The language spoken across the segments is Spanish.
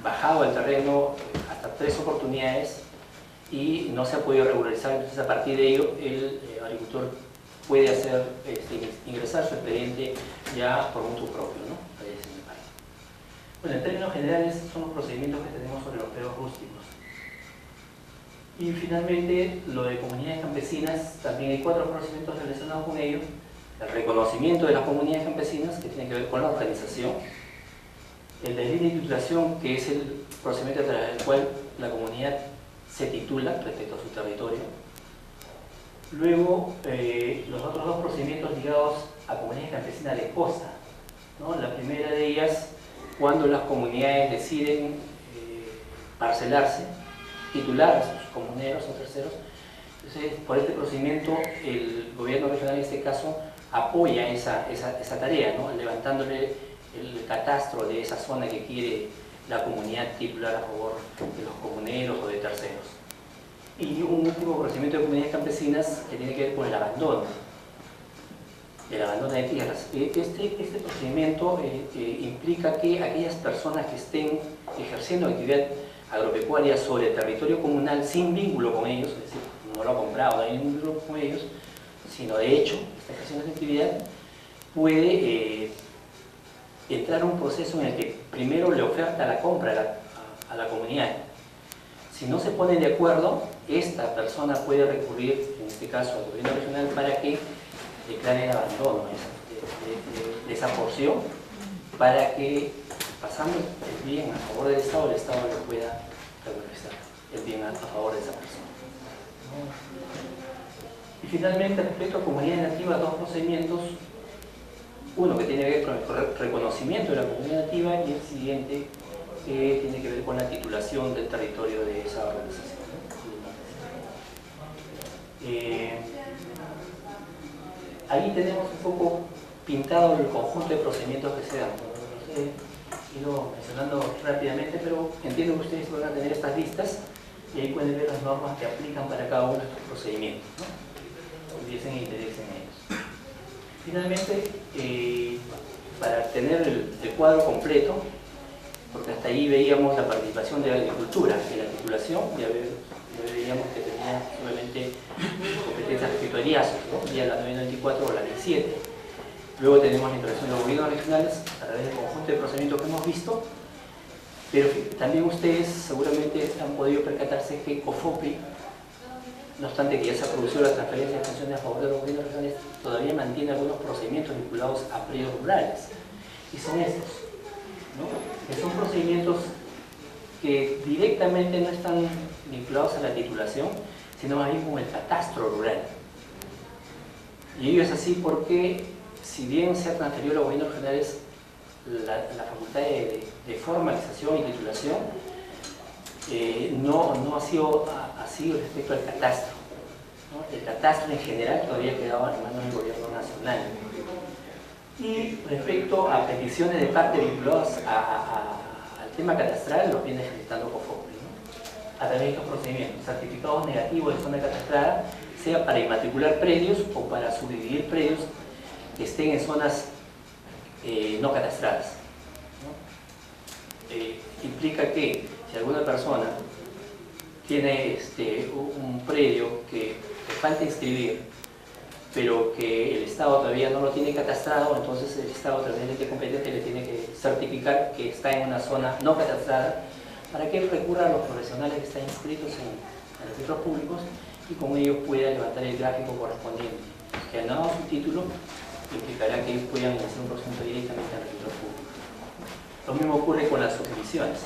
bajado al terreno hasta 3 oportunidades y no se ha podido regularizar. Entonces, a partir de ello, el agricultor puede hacer, ingresar su expediente ya por mutuo propio, ¿no? Bueno, en términos generales, son los procedimientos que tenemos sobre los predios rústicos. Y finalmente, lo de comunidades campesinas, también hay 4 procedimientos relacionados con ello. El reconocimiento de las comunidades campesinas, que tiene que ver con la organización. El deslinde de titulación, que es el procedimiento a través del cual la comunidad se titula respecto a su territorio. Luego, los otros 2 procedimientos ligados a comunidades campesinas de costa, ¿no? La primera de ellas, cuando las comunidades deciden parcelarse, titular a sus comuneros o terceros. Entonces, por este procedimiento, el gobierno regional en este caso apoya esa tarea, ¿no? Levantándole el catastro de esa zona que quiere la comunidad titular a favor de los comuneros o de terceros. Y un último procedimiento de comunidades campesinas que tiene que ver con el abandono de tierras. Este procedimiento implica que aquellas personas que estén ejerciendo actividad agropecuaria sobre el territorio comunal sin vínculo con ellos, es decir, no lo ha comprado, no hay ningún vínculo con ellos, sino de hecho está ejerciendo esa actividad, puede entrar a un proceso en el que primero le oferta la compra a la comunidad. Si no se ponen de acuerdo, esta persona puede recurrir, en este caso al gobierno regional, para que declare el abandono de esa porción, para que, pasando el bien a favor del Estado, el Estado le pueda regularizar el bien a favor de esa persona. Y finalmente, respecto a comunidades nativas, 2 procedimientos. Uno que tiene que ver con el reconocimiento de la comunidad nativa y el siguiente que tiene que ver con la titulación del territorio de esa organización. Ahí tenemos un poco pintado el conjunto de procedimientos que se dan. Los he ido mencionando rápidamente, pero entiendo que ustedes van a tener estas listas y ahí pueden ver las normas que aplican para cada uno de estos procedimientos, ¿no? Hubiesen interés en ellos. Finalmente, para tener el cuadro completo, porque hasta ahí veíamos la participación de la agricultura en la titulación, ya veíamos que tenía obviamente competencias respecto a IASO, ¿no? Ya la 994 o la 1007. Luego tenemos la intervención de los gobiernos regionales a través del conjunto de procedimientos que hemos visto, pero también ustedes seguramente han podido percatarse que COFOPRI, no obstante que ya se ha producido la transferencia de funciones a favor de los gobiernos regionales, todavía mantiene algunos procedimientos vinculados a predios rurales, y son estos, ¿no? Que son procedimientos que directamente no están vinculados a la titulación, sino más bien con el catastro rural. Y ello es así porque, si bien se ha transferido a los gobiernos regionales la facultad de formalización y titulación, no ha sido así respecto al catastro, ¿no? El catastro en general todavía quedaba en manos del gobierno nacional. Y respecto a peticiones de parte vinculadas al tema catastral, los viene ejercitando COFOPRI, ¿no? A través de estos procedimientos, certificados negativos de zona catastrada, sea para inmatricular predios o para subdividir predios que estén en zonas no catastradas, ¿no? Implica que si alguna persona tiene un predio que le falta inscribir, pero que el Estado todavía no lo tiene catastrado, entonces el Estado, a través del ente competente, le tiene que certificar que está en una zona no catastrada para que él recurra a los profesionales que están inscritos en los registros públicos y con ellos pueda levantar el gráfico correspondiente. Que al no su título implicará que ellos puedan iniciar un procedimiento directamente al registro público. Lo mismo ocurre con las subdivisiones.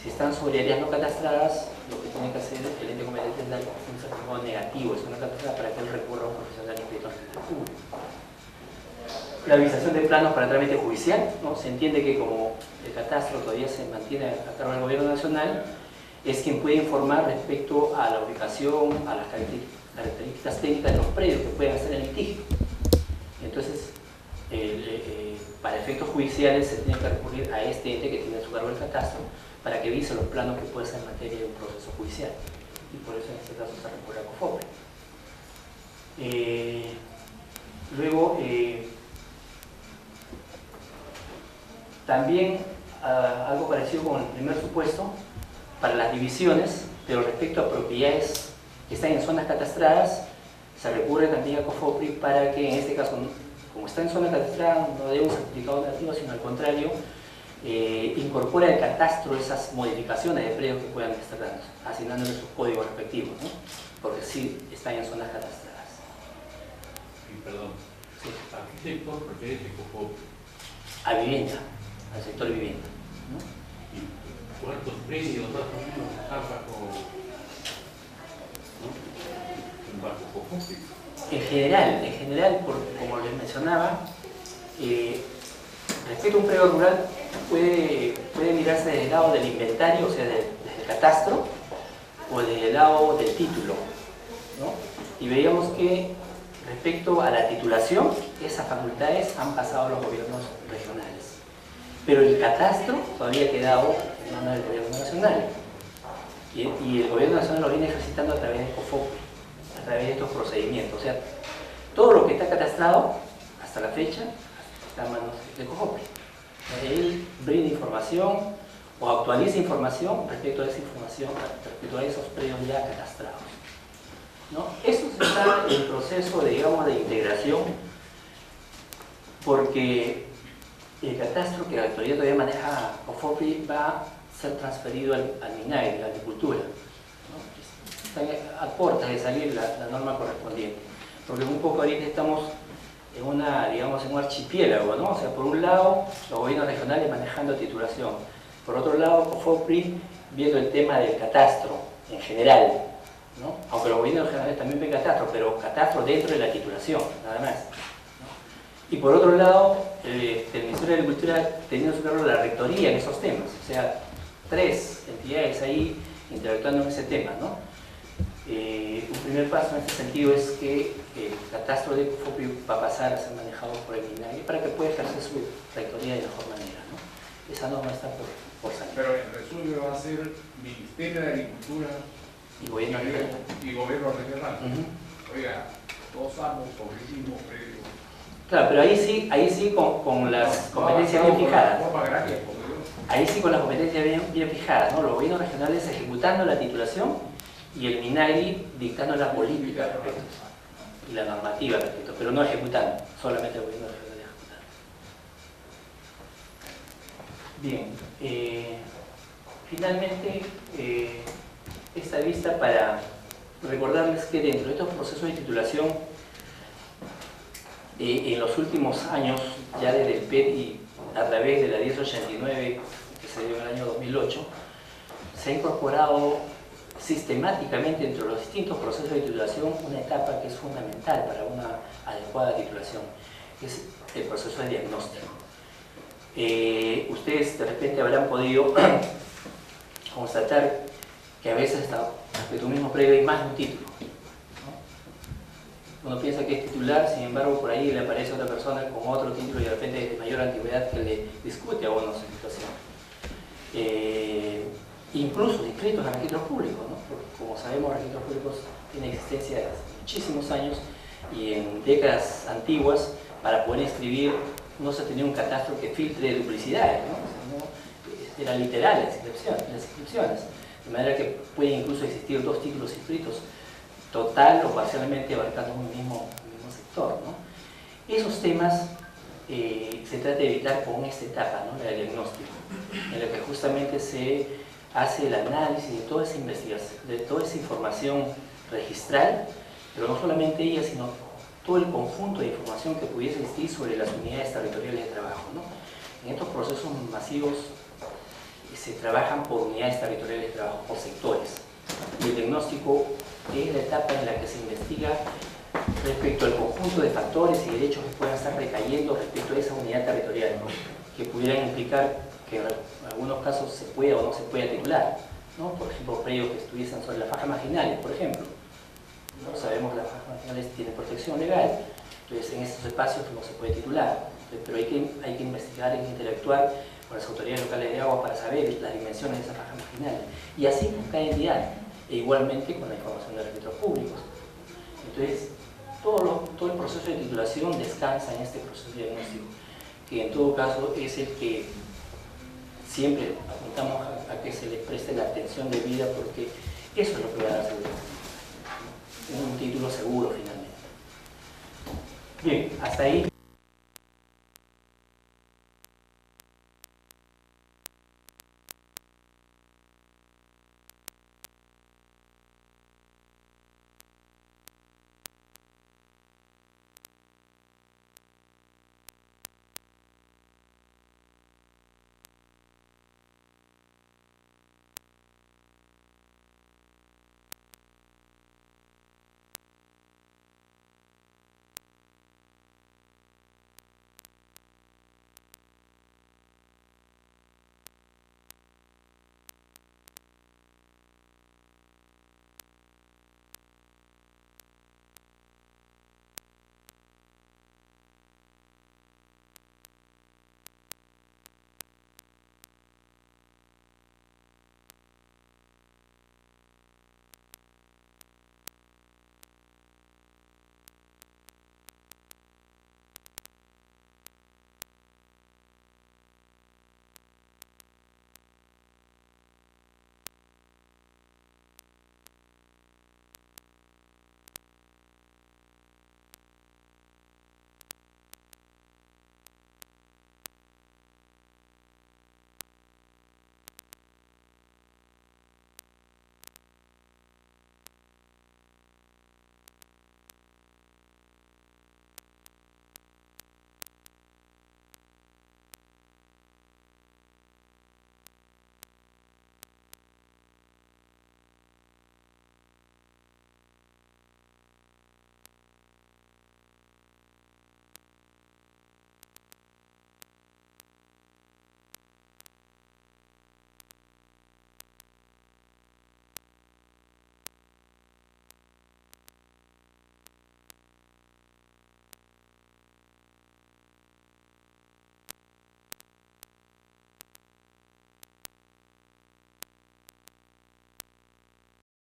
Si están sobre áreas no catastradas, lo que tiene que hacer el ente competente es dar un certificado negativo de zona catastrada para que él recurra a un profesional inscrito en el registro público. La avisación de planos para trámite judicial, ¿no? Se entiende que como el catastro todavía se mantiene a cargo del gobierno nacional, es quien puede informar respecto a la ubicación, a las características técnicas de los predios que pueden hacer el litigio. Entonces, para efectos judiciales se tiene que recurrir a este ente que tiene a su cargo el catastro para que vise los planos que puede ser en materia de un proceso judicial. Y por eso en este caso se recurre a COFOPRI. Luego, también algo parecido con el primer supuesto para las divisiones, pero respecto a propiedades que están en zonas catastradas, se recurre también a COFOPRI para que, en este caso, como está en zona catastrada, no dé un certificado negativo, sino al contrario, incorpora el catastro esas modificaciones de predios que puedan estar dando, asignándole sus códigos respectivos, ¿no? Porque sí están en zonas catastradas. Y perdón, Sí. ¿a qué sector pertenece COFOPRI? A vivienda, al sector vivienda, ¿no? ¿Y cuántos predios más o menos están bajo COFOPRI? En general, como les mencionaba, respecto a un predio rural puede mirarse desde el lado del inventario, o sea, desde el catastro, o desde el lado del título, ¿no? Y veíamos que respecto a la titulación, esas facultades han pasado a los gobiernos regionales. Pero el catastro todavía ha quedado en manos del gobierno nacional. Y el gobierno nacional lo viene ejercitando a través de COFOPRI, a través de estos procedimientos. O sea, todo lo que está catastrado hasta la fecha está en manos de COFOPRI. Él brinda información o actualiza información respecto a esa información, respecto a esos predios ya catastrados, ¿no? Esto está en proceso, digamos, de integración, porque el catastro que la actualidad todavía maneja COFOPRI va a ser transferido al MINAGRI, a la agricultura, ¿no? Está a puertas de salir la norma correspondiente, porque un poco ahorita estamos en digamos, en un archipiélago, ¿no? O sea, por un lado, los gobiernos regionales manejando titulación, por otro lado, COFOPRI viendo el tema del catastro en general, ¿no? Aunque los gobiernos regionales también ven catastro, pero catastro dentro de la titulación, nada más, ¿no? Y por otro lado, el Ministerio de Agricultura teniendo su cargo la rectoría en esos temas, o sea, 3 entidades ahí interactuando en ese tema, ¿no? Un primer paso en este sentido es que el catastro de COFOPRI va a pasar a ser manejado por el MINAGRI para que pueda ejercer su rectoría de mejor manera, ¿no? Esa norma está por salir. Pero el resumen va a ser Ministerio de Agricultura Y gobierno regional. y Gobierno Regional. Oiga, todos somos sobre el mismo predio. Claro, pero ahí sí con las competencias bien fijadas. Ahí sí con las competencias bien fijadas, ¿no? Los gobiernos regionales ejecutando la titulación y el MINAGRI dictando la política respecto y la normativa respecto, pero no ejecutando, solamente el gobierno regional ejecutando. Bien, finalmente esta vista para recordarles que dentro de estos procesos de titulación en los últimos años, ya desde el PET y a través de la 1089 que se dio en el año 2008, se ha incorporado sistemáticamente entre los distintos procesos de titulación una etapa que es fundamental para una adecuada titulación, que es el proceso de diagnóstico. Ustedes de repente habrán podido constatar que a veces de tu mismo predio hay más de un título, ¿no? Uno piensa que es titular, sin embargo por ahí le aparece otra persona con otro título y de repente de mayor antigüedad que le discute a uno su situación. Incluso inscritos en registros públicos, ¿no? Porque como sabemos, los registros públicos tienen existencia de muchísimos años y en décadas antiguas, para poder inscribir, no se tenía un catastro que filtre duplicidades, ¿no? O sea, eran literales las inscripciones, de manera que puede incluso existir 2 títulos inscritos, total o parcialmente abarcando un mismo sector, ¿no? Esos temas se trata de evitar con esta etapa, ¿no? La del diagnóstico, en la que justamente se hace el análisis de toda esa investigación, de toda esa información registral, pero no solamente ella, sino todo el conjunto de información que pudiese existir sobre las unidades territoriales de trabajo, ¿no? En estos procesos masivos se trabajan por unidades territoriales de trabajo, por sectores. Y el diagnóstico es la etapa en la que se investiga respecto al conjunto de factores y derechos que puedan estar recayendo respecto a esa unidad territorial, ¿no? Que pudieran implicar que en algunos casos se pueda o no se pueda titular, ¿no? Por ejemplo, predios que estuviesen sobre las fajas marginales, por ejemplo, ¿no? Sabemos que las fajas marginales tienen protección legal, entonces en estos espacios no se puede titular, pero hay que investigar, hay que interactuar con las autoridades locales de agua para saber las dimensiones de esas fajas marginales, y así con cada entidad, e igualmente con la información de registros públicos. Entonces, todo el proceso de titulación descansa en este proceso de diagnóstico, que en todo caso es el que siempre apuntamos a que se les preste la atención debida, porque eso es lo que va a dar seguridad. Un título seguro finalmente. Bien, hasta ahí.